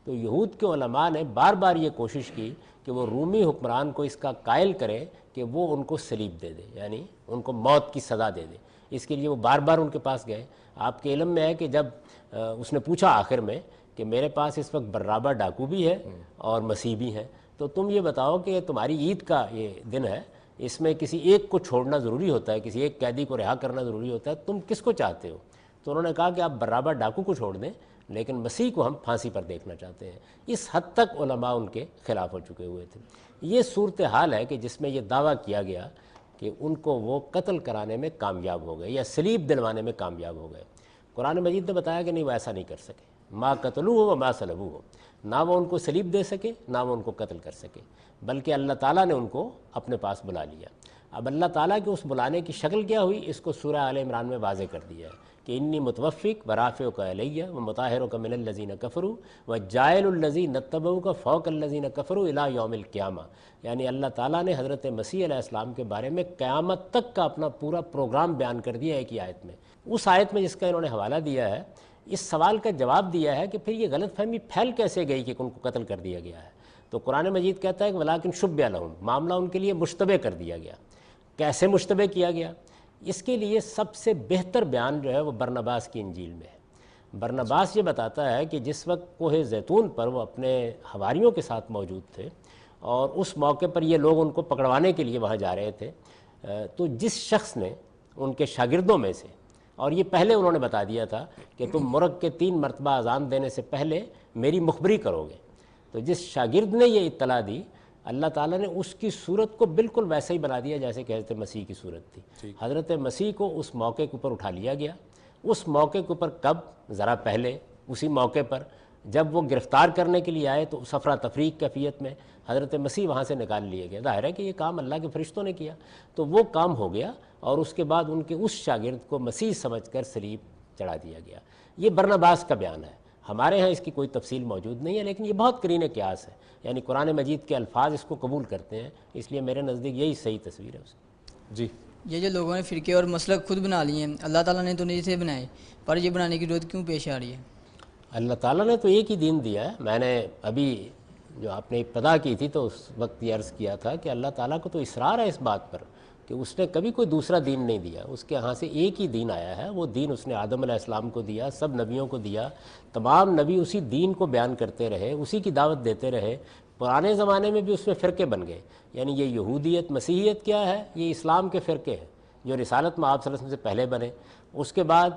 تو تو یہود کے علماء نے بار بار یہ کوشش کی کہ وہ رومی حکمران کو اس کا قائل کرے کہ وہ ان کو صلیب دے دے، یعنی ان کو موت کی سزا دے دے۔ اس کے لیے وہ بار بار ان کے پاس گئے۔ آپ کے علم میں ہے کہ جب اس نے پوچھا آخر میں کہ میرے پاس اس وقت برابر ڈاکو بھی ہے اور مسیح بھی ہیں، تو تم یہ بتاؤ کہ تمہاری عید کا یہ دن ہے، اس میں کسی ایک کو چھوڑنا ضروری ہوتا ہے، کسی ایک قیدی کو رہا کرنا ضروری ہوتا ہے، تم کس کو چاہتے ہو؟ تو انہوں نے کہا کہ آپ برابر ڈاکو کو چھوڑ دیں، لیکن مسیح کو ہم پھانسی پر دیکھنا چاہتے ہیں۔ اس حد تک علماء ان کے خلاف ہو چکے ہوئے تھے۔ یہ صورتحال ہے کہ جس میں یہ دعویٰ کیا گیا کہ ان کو وہ قتل کرانے میں کامیاب ہو گئے یا صلیب دلوانے میں کامیاب ہو گئے۔ قرآن مجید نے بتایا کہ نہیں، وہ ایسا نہیں کر سکے۔ ما قتلوہ و ما صلبوہ، نہ وہ ان کو صلیب دے سکے نہ وہ ان کو قتل کر سکے، بلکہ اللہ تعالیٰ نے ان کو اپنے پاس بلا لیا۔ اب اللہ تعالیٰ کے اس بلانے کی شکل کیا ہوئی، اس کو سورہ آل عمران میں واضح کر دیا ہے کہ انی متوفق ورافعک الیہ ومطہرک من الذین کفروا وجاعل الذین اتبعوک فوق الذین کفروا الی یوم القیامہ، یعنی اللہ تعالیٰ نے حضرت مسیح علیہ السلام کے بارے میں قیامت تک کا اپنا پورا پروگرام بیان کر دیا ہے ایک ہی آیت میں۔ اس آیت میں جس کا انہوں نے حوالہ دیا ہے، اس سوال کا جواب دیا ہے کہ پھر یہ غلط فہمی پھیل کیسے گئی کہ ان کو قتل کر دیا گیا ہے۔ تو قرآن مجید کہتا ہے کہ ولیکن شبہ لہم، معاملہ ان کے لیے مشتبہ کر دیا گیا۔ کیسے مشتبہ کیا گیا؟ اس کے لیے سب سے بہتر بیان جو ہے وہ برنباس کی انجیل میں ہے۔ برنباس یہ بتاتا ہے کہ جس وقت کوہ زیتون پر وہ اپنے حواریوں کے ساتھ موجود تھے اور اس موقع پر یہ لوگ ان کو پکڑوانے کے لیے وہاں جا رہے تھے، تو جس شخص نے ان کے شاگردوں میں سے، اور یہ پہلے انہوں نے بتا دیا تھا کہ تم مرغ کے 3 مرتبہ اذان دینے سے پہلے میری مخبری کرو گے، تو جس شاگرد نے یہ اطلاع دی، اللہ تعالیٰ نے اس کی صورت کو بالکل ویسے ہی بنا دیا جیسے کہ حضرت مسیح کی صورت تھی۔ حضرت مسیح کو اس موقع کے اوپر اٹھا لیا گیا۔ اس موقع کے اوپر کب؟ ذرا پہلے اسی موقع پر جب وہ گرفتار کرنے کے لیے آئے تو اس افراتفریق کیفیت میں حضرت مسیح وہاں سے نکال لیے گئے۔ ظاہر ہے کہ یہ کام اللہ کے فرشتوں نے کیا، تو وہ کام ہو گیا اور اس کے بعد ان کے اس شاگرد کو مسیح سمجھ کر صلیب چڑھا دیا گیا۔ یہ برنباس کا بیان ہے۔ ہمارے ہاں اس کی کوئی تفصیل موجود نہیں ہے، لیکن یہ بہت قرین قیاس ہے، یعنی قرآن مجید کے الفاظ اس کو قبول کرتے ہیں، اس لیے میرے نزدیک یہی صحیح تصویر ہے اس کی۔ جی، یہ جو لوگوں نے فرقے اور مسلک خود بنا لیے ہیں، اللہ تعالیٰ نے تو نہیں سے بنائے، پر یہ بنانے کی ضرورت کیوں پیش آ رہی ہے؟ اللہ تعالیٰ نے تو ایک ہی دین دیا ہے۔ میں نے ابھی جو آپ نے ابتدا کی تھی تو اس وقت یہ عرض کیا تھا کہ اللہ تعالیٰ کو تو اصرار ہے اس بات پر کہ اس نے کبھی کوئی دوسرا دین نہیں دیا، اس کے ہاں سے ایک ہی دین آیا ہے۔ وہ دین اس نے آدم علیہ السلام کو دیا، سب نبیوں کو دیا، تمام نبی اسی دین کو بیان کرتے رہے، اسی کی دعوت دیتے رہے۔ پرانے زمانے میں بھی اس میں فرقے بن گئے، یعنی یہ یہودیت مسیحیت کیا ہے؟ یہ اسلام کے فرقے ہیں جو رسالت میں آپ صلی اللہ علیہ وسلم سے پہلے بنے۔ اس کے بعد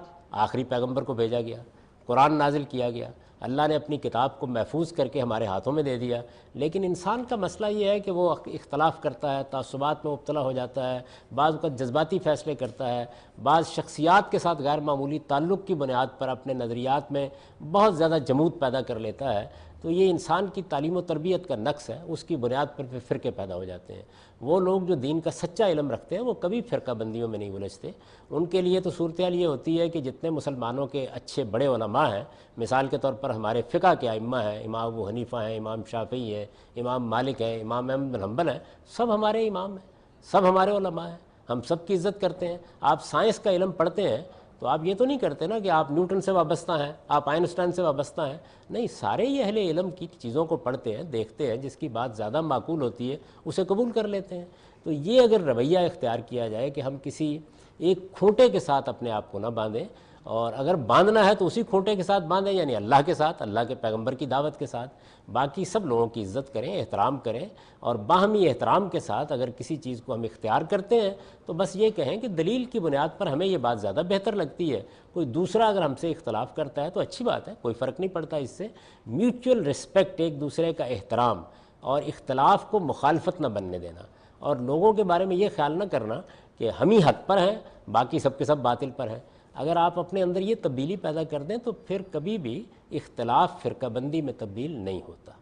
آخری پیغمبر کو بھیجا گیا، قرآن نازل کیا گیا، اللہ نے اپنی کتاب کو محفوظ کر کے ہمارے ہاتھوں میں دے دیا۔ لیکن انسان کا مسئلہ یہ ہے کہ وہ اختلاف کرتا ہے، تعصبات میں مبتلا ہو جاتا ہے، بعض اوقات جذباتی فیصلے کرتا ہے، بعض شخصیات کے ساتھ غیر معمولی تعلق کی بنیاد پر اپنے نظریات میں بہت زیادہ جمود پیدا کر لیتا ہے۔ تو یہ انسان کی تعلیم و تربیت کا نقص ہے، اس کی بنیاد پر پھر فرقے پیدا ہو جاتے ہیں۔ وہ لوگ جو دین کا سچا علم رکھتے ہیں وہ کبھی فرقہ بندیوں میں نہیں الجھتے۔ ان کے لیے تو صورتحال یہ ہوتی ہے کہ جتنے مسلمانوں کے اچھے بڑے علماء ہیں، مثال کے طور پر ہمارے فقہ کے ائمہ ہیں، امام ابو حنیفہ ہیں، امام شافعی ہیں، امام مالک ہیں، امام احمد بن حنبل ہیں، سب ہمارے امام ہیں، سب ہمارے علماء ہیں، ہم سب کی عزت کرتے ہیں۔ آپ سائنس کا علم پڑھتے ہیں تو آپ یہ تو نہیں کرتے نا کہ آپ نیوٹن سے وابستہ ہیں، آپ آئنسٹائن سے وابستہ ہیں، نہیں، سارے یہ اہل علم کی چیزوں کو پڑھتے ہیں، دیکھتے ہیں، جس کی بات زیادہ معقول ہوتی ہے اسے قبول کر لیتے ہیں۔ تو یہ اگر رویہ اختیار کیا جائے کہ ہم کسی ایک کھوٹے کے ساتھ اپنے آپ کو نہ باندھیں، اور اگر باندھنا ہے تو اسی کھوٹے کے ساتھ باندھیں، یعنی اللہ کے ساتھ، اللہ کے پیغمبر کی دعوت کے ساتھ، باقی سب لوگوں کی عزت کریں، احترام کریں، اور باہمی احترام کے ساتھ اگر کسی چیز کو ہم اختیار کرتے ہیں تو بس یہ کہیں کہ دلیل کی بنیاد پر ہمیں یہ بات زیادہ بہتر لگتی ہے۔ کوئی دوسرا اگر ہم سے اختلاف کرتا ہے تو اچھی بات ہے، کوئی فرق نہیں پڑتا اس سے۔ میوچول رسپیکٹ، ایک دوسرے کا احترام، اور اختلاف کو مخالفت نہ بننے دینا، اور لوگوں کے بارے میں یہ خیال نہ کرنا کہ ہم ہی حق پر ہیں، باقی سب کے سب باطل پر ہیں۔ اگر آپ اپنے اندر یہ تبدیلی پیدا کر دیں تو پھر کبھی بھی اختلاف فرقہ بندی میں تبدیل نہیں ہوتا۔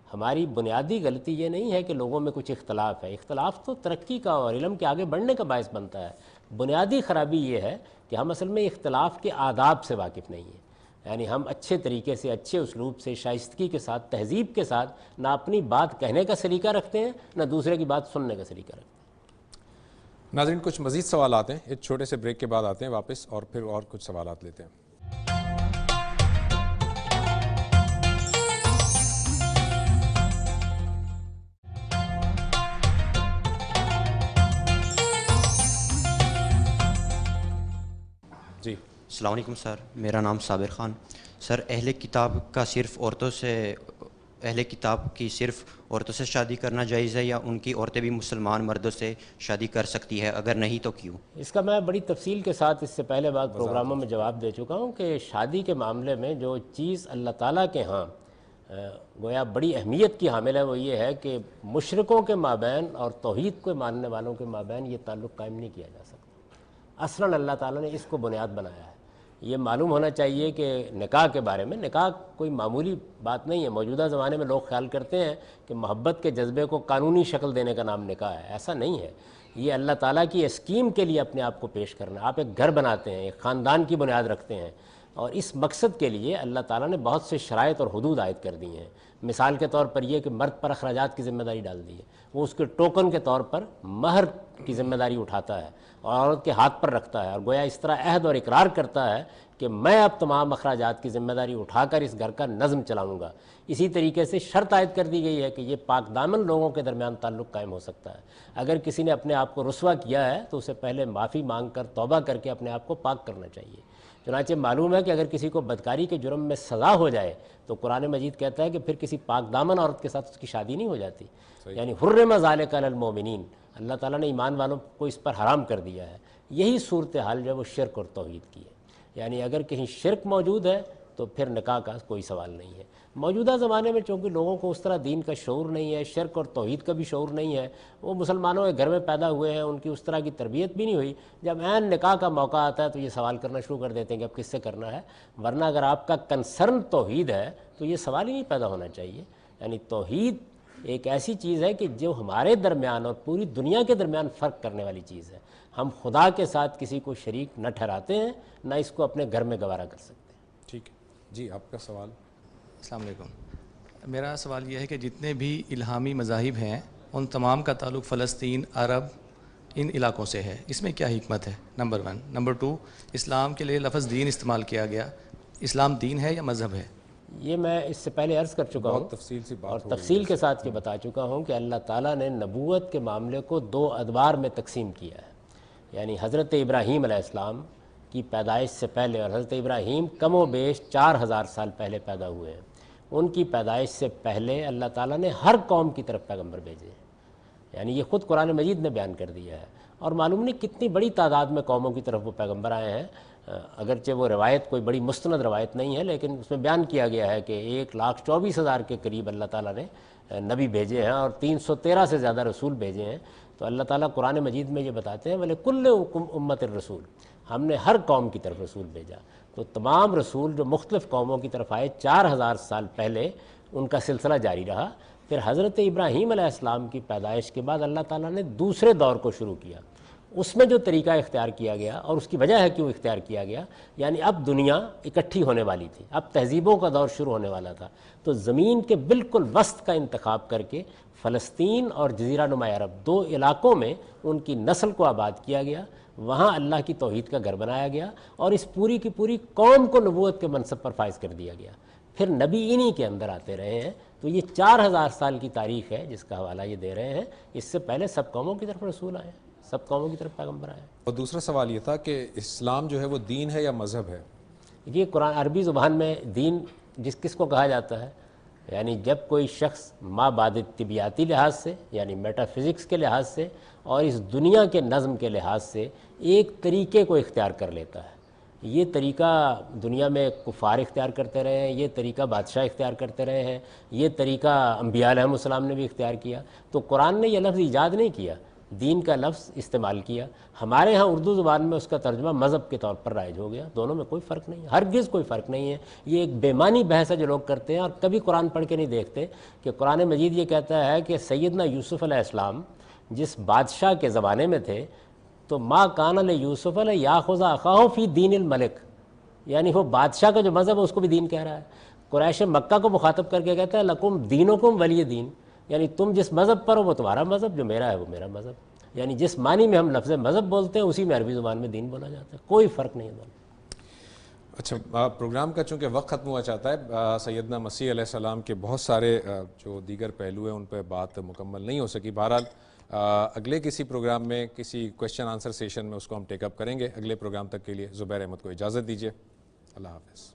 ہماری بنیادی غلطی یہ نہیں ہے کہ لوگوں میں کچھ اختلاف ہے، اختلاف تو ترقی کا اور علم کے آگے بڑھنے کا باعث بنتا ہے۔ بنیادی خرابی یہ ہے کہ ہم اصل میں اختلاف کے آداب سے واقف نہیں ہیں، یعنی ہم اچھے طریقے سے، اچھے اسلوب سے، شائستگی کے ساتھ، تہذیب کے ساتھ نہ اپنی بات کہنے کا سلیقہ رکھتے ہیں نہ دوسرے کی بات سننے کا سلیقہ رکھتے ہیں۔ ناظرین، کچھ مزید سوالات ہیں، ایک چھوٹے سے بریک کے بعد آتے ہیں واپس اور پھر اور کچھ سوالات لیتے ہیں۔ السلام علیکم سر، میرا نام صابر خان. سر، اہل کتاب کی صرف عورتوں سے شادی کرنا جائز ہے یا ان کی عورتیں بھی مسلمان مردوں سے شادی کر سکتی ہے؟ اگر نہیں تو کیوں؟ اس کا میں بڑی تفصیل کے ساتھ اس سے پہلے بعد پروگراموں میں جواب دے چکا ہوں کہ شادی کے معاملے میں جو چیز اللہ تعالیٰ کے ہاں گویا بڑی اہمیت کی حامل ہے وہ یہ ہے کہ مشرکوں کے مابین اور توحید کو ماننے والوں کے مابین یہ تعلق قائم نہیں کیا جا سکتا. اصلاً اللہ تعالیٰ نے اس کو بنیاد بنایا ہے. یہ معلوم ہونا چاہیے کہ نکاح کے بارے میں، نکاح کوئی معمولی بات نہیں ہے. موجودہ زمانے میں لوگ خیال کرتے ہیں کہ محبت کے جذبے کو قانونی شکل دینے کا نام نکاح ہے. ایسا نہیں ہے. یہ اللہ تعالیٰ کی اسکیم کے لیے اپنے آپ کو پیش کرنا. آپ ایک گھر بناتے ہیں، ایک خاندان کی بنیاد رکھتے ہیں، اور اس مقصد کے لیے اللہ تعالیٰ نے بہت سے شرائط اور حدود عائد کر دی ہیں. مثال کے طور پر یہ کہ مرد پر اخراجات کی ذمہ داری ڈال دی ہے. وہ اس کے ٹوکن کے طور پر مہر کی ذمہ داری اٹھاتا ہے اور عورت کے ہاتھ پر رکھتا ہے، اور گویا اس طرح عہد اور اقرار کرتا ہے کہ میں اب تمام اخراجات کی ذمہ داری اٹھا کر اس گھر کا نظم چلاؤں گا. اسی طریقے سے شرط عائد کر دی گئی ہے کہ یہ پاک دامن لوگوں کے درمیان تعلق قائم ہو سکتا ہے. اگر کسی نے اپنے آپ کو رسوا کیا ہے تو اسے پہلے معافی مانگ کر توبہ کر کے اپنے آپ کو پاک کرنا چاہیے. چنانچہ معلوم ہے کہ اگر کسی کو بدکاری کے جرم میں سزا ہو جائے تو قرآن مجید کہتا ہے کہ پھر کسی پاک دامن عورت کے ساتھ اس کی شادی نہیں ہو جاتی. یعنی حرم ذالک علی المؤمنین، اللہ تعالیٰ نے ایمان والوں کو اس پر حرام کر دیا ہے. یہی صورتحال جو ہے وہ شرک اور توحید کی ہے. یعنی اگر کہیں شرک موجود ہے تو پھر نکاح کا کوئی سوال نہیں ہے. موجودہ زمانے میں چونکہ لوگوں کو اس طرح دین کا شعور نہیں ہے، شرک اور توحید کا بھی شعور نہیں ہے، وہ مسلمانوں کے گھر میں پیدا ہوئے ہیں، ان کی اس طرح کی تربیت بھی نہیں ہوئی. جب عین نکاح کا موقع آتا ہے تو یہ سوال کرنا شروع کر دیتے ہیں کہ اب کس سے کرنا ہے. ورنہ اگر آپ کا کنسرن توحید ہے تو یہ سوال ہی نہیں پیدا ہونا چاہیے. یعنی توحید ایک ایسی چیز ہے کہ جو ہمارے درمیان اور پوری دنیا کے درمیان فرق کرنے والی چیز ہے. ہم خدا کے ساتھ کسی کو شریک نہ ٹھہراتے ہیں، نہ اس کو اپنے گھر میں گوارا کر سکتے ہیں. ٹھیک ہے جی، آپ کا سوال. السلام علیکم. میرا سوال یہ ہے کہ جتنے بھی الہامی مذاہب ہیں ان تمام کا تعلق فلسطین، عرب، ان علاقوں سے ہے. اس میں کیا حکمت ہے؟ نمبر 1. نمبر 2، اسلام کے لیے لفظ دین استعمال کیا گیا. اسلام دین ہے یا مذہب ہے؟ یہ میں اس سے پہلے عرض کر چکا ہوں تفصیل سی بات اور تفصیل کے ساتھ یہ بتا چکا ہوں کہ اللہ تعالیٰ نے نبوت کے معاملے کو 2 ادوار میں تقسیم کیا ہے. یعنی حضرت ابراہیم علیہ السلام کی پیدائش سے پہلے، اور حضرت ابراہیم کم و بیش 4000 سال پہلے پیدا ہوئے ہیں، ان کی پیدائش سے پہلے اللہ تعالیٰ نے ہر قوم کی طرف پیغمبر بھیجے ہیں. یعنی یہ خود قرآن مجید نے بیان کر دیا ہے. اور معلوم نہیں کتنی بڑی تعداد میں قوموں کی طرف وہ پیغمبر آئے ہیں. اگرچہ وہ روایت کوئی بڑی مستند روایت نہیں ہے، لیکن اس میں بیان کیا گیا ہے کہ 1,24,000 کے قریب اللہ تعالیٰ نے نبی بھیجے ہیں اور 313 سے زیادہ رسول بھیجے ہیں. تو اللہ تعالیٰ قرآن مجید میں یہ بتاتے ہیں وَلِكُلِّ أُمَّةٍ الرَّسُولُ، ہم نے ہر قوم کی طرف رسول بھیجا. تو تمام رسول جو مختلف قوموں کی طرف آئے 4000 سال پہلے، ان کا سلسلہ جاری رہا. پھر حضرت ابراہیم علیہ السلام کی پیدائش کے بعد اللہ تعالیٰ نے دوسرے دور کو شروع کیا. اس میں جو طریقہ اختیار کیا گیا، اور اس کی وجہ ہے کیوں اختیار کیا گیا، یعنی اب دنیا اکٹھی ہونے والی تھی، اب تہذیبوں کا دور شروع ہونے والا تھا. تو زمین کے بالکل وسط کا انتخاب کر کے فلسطین اور جزیرہ نما عرب 2 علاقوں میں ان کی نسل کو آباد کیا گیا. وہاں اللہ کی توحید کا گھر بنایا گیا اور اس پوری کی پوری قوم کو نبوت کے منصب پر فائز کر دیا گیا. پھر نبی انہی کے اندر آتے رہے ہیں. تو یہ 4000 سال کی تاریخ ہے جس کا حوالہ یہ دے رہے ہیں. اس سے پہلے سب قوموں کی طرف رسول آئے ہیں، سب قوموں کی طرف پیغمبر آئے ہیں. اور دوسرا سوال یہ تھا کہ اسلام جو ہے وہ دین ہے یا مذہب ہے؟ یہ قرآن عربی زبان میں دین کس کو کہا جاتا ہے، یعنی جب کوئی شخص ما بعد طبیعتی لحاظ سے، یعنی میٹا فزکس کے لحاظ سے اور اس دنیا کے نظم کے لحاظ سے ایک طریقے کو اختیار کر لیتا ہے. یہ طریقہ دنیا میں کفار اختیار کرتے رہے ہیں، یہ طریقہ بادشاہ اختیار کرتے رہے ہیں، یہ طریقہ انبیاء علیہ السلام نے بھی اختیار کیا. تو قرآن نے یہ لفظ ایجاد نہیں کیا، دین کا لفظ استعمال کیا. ہمارے ہاں اردو زبان میں اس کا ترجمہ مذہب کے طور پر رائج ہو گیا. دونوں میں کوئی فرق نہیں ہے، ہرگز کوئی فرق نہیں ہے. یہ ایک بے معنی بحث ہے جو لوگ کرتے ہیں اور کبھی قرآن پڑھ کے نہیں دیکھتے کہ قرآن مجید یہ کہتا ہے کہ سیدنا یوسف علیہ السلام جس بادشاہ کے زمانے میں تھے تو ما کان لیوسف لیاخذ اخاہ فی دین الملک، یعنی وہ بادشاہ کا جو مذہب ہے اس کو بھی دین کہہ رہا ہے. قریش مکہ کو مخاطب کر کے کہتا ہے لکم دینکم ولی دین، یعنی تم جس مذہب پر ہو وہ تمہارا مذہب، جو میرا ہے وہ میرا مذہب. یعنی جس معنی میں ہم لفظ مذہب بولتے ہیں اسی میں عربی زبان میں دین بولا جاتا ہے، کوئی فرق نہیں ہے دونوں. اچھا، پروگرام کا چونکہ وقت ختم ہوا چاہتا ہے، سیدنا مسیح علیہ السلام کے بہت سارے جو دیگر پہلو ہیں ان پہ بات مکمل نہیں ہو سکی. بہرحال اگلے کسی پروگرام میں، کسی کویشچن آنسر سیشن میں اس کو ہم ٹیک اپ کریں گے. اگلے پروگرام تک کے لیے زبیر احمد کو اجازت دیجیے. اللہ حافظ.